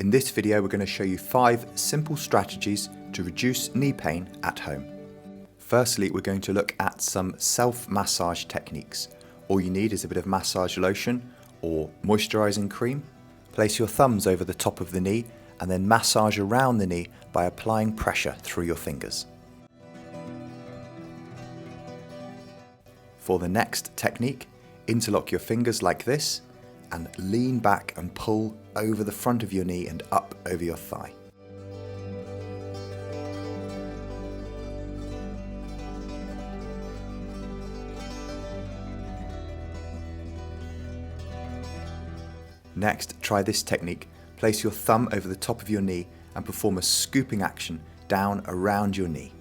In this video, we're going to show you 5 simple strategies to reduce knee pain at home. Firstly, we're going to look at some self-massage techniques. All you need is a bit of massage lotion or moisturizing cream. Place your thumbs over the top of the knee and then massage around the knee by applying pressure through your fingers. For the next technique, interlock your fingers like this and lean back and pull over the front of your knee and up over your thigh. Next, try this technique. Place your thumb over the top of your knee and perform a scooping action down around your knee.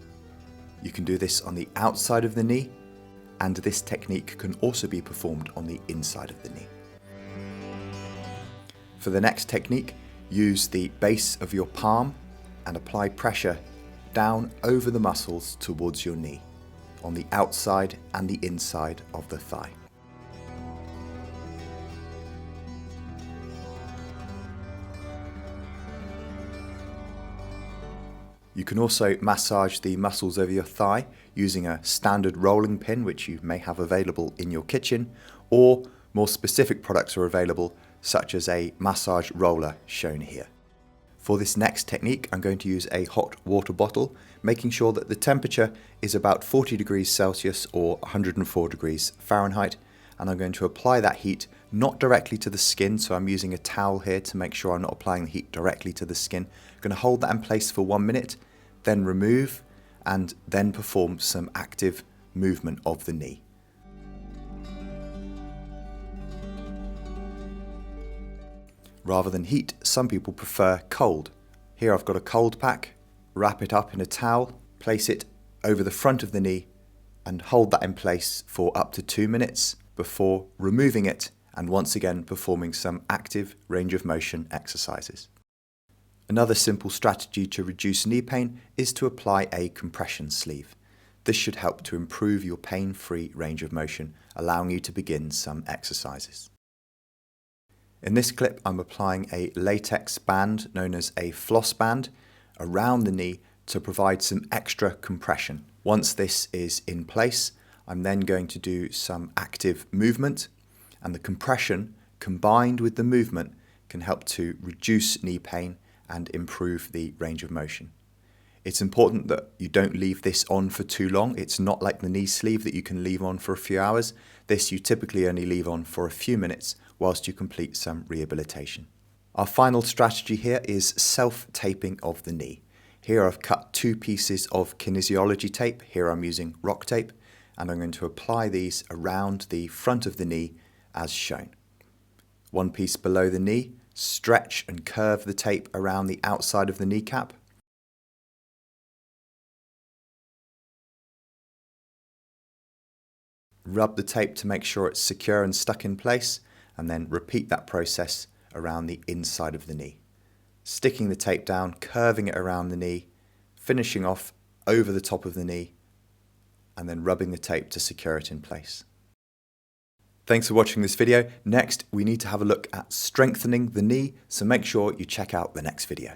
You can do this on the outside of the knee, and this technique can also be performed on the inside of the knee. For the next technique, use the base of your palm and apply pressure down over the muscles towards your knee, on the outside and the inside of the thigh. You can also massage the muscles over your thigh using a standard rolling pin, which you may have available in your kitchen, or more specific products are available, such as a massage roller shown here. For this next technique, I'm going to use a hot water bottle, making sure that the temperature is about 40 degrees Celsius or 104 degrees Fahrenheit, and I'm going to apply that heat not directly to the skin, so I'm using a towel here to make sure I'm not applying the heat directly to the skin. I'm going to hold that in place for 1 minute, then remove, and then perform some active movement of the knee. Rather than heat, some people prefer cold. Here I've got a cold pack, wrap it up in a towel, place it over the front of the knee and hold that in place for up to 2 minutes before removing it and once again performing some active range of motion exercises. Another simple strategy to reduce knee pain is to apply a compression sleeve. This should help to improve your pain-free range of motion, allowing you to begin some exercises. In this clip, I'm applying a latex band known as a floss band around the knee to provide some extra compression. Once this is in place, I'm then going to do some active movement, and the compression combined with the movement can help to reduce knee pain and improve the range of motion. It's important that you don't leave this on for too long. It's not like the knee sleeve that you can leave on for a few hours. This you typically only leave on for a few minutes whilst you complete some rehabilitation. Our final strategy here is self-taping of the knee. Here I've cut 2 pieces of kinesiology tape. Here I'm using RockTape, and I'm going to apply these around the front of the knee as shown. 1 piece below the knee, stretch and curve the tape around the outside of the kneecap. Rub the tape to make sure it's secure and stuck in place, and then repeat that process around the inside of the knee. Sticking the tape down, curving it around the knee, finishing off over the top of the knee, and then rubbing the tape to secure it in place. Thanks for watching this video. Next, we need to have a look at strengthening the knee, so make sure you check out the next video.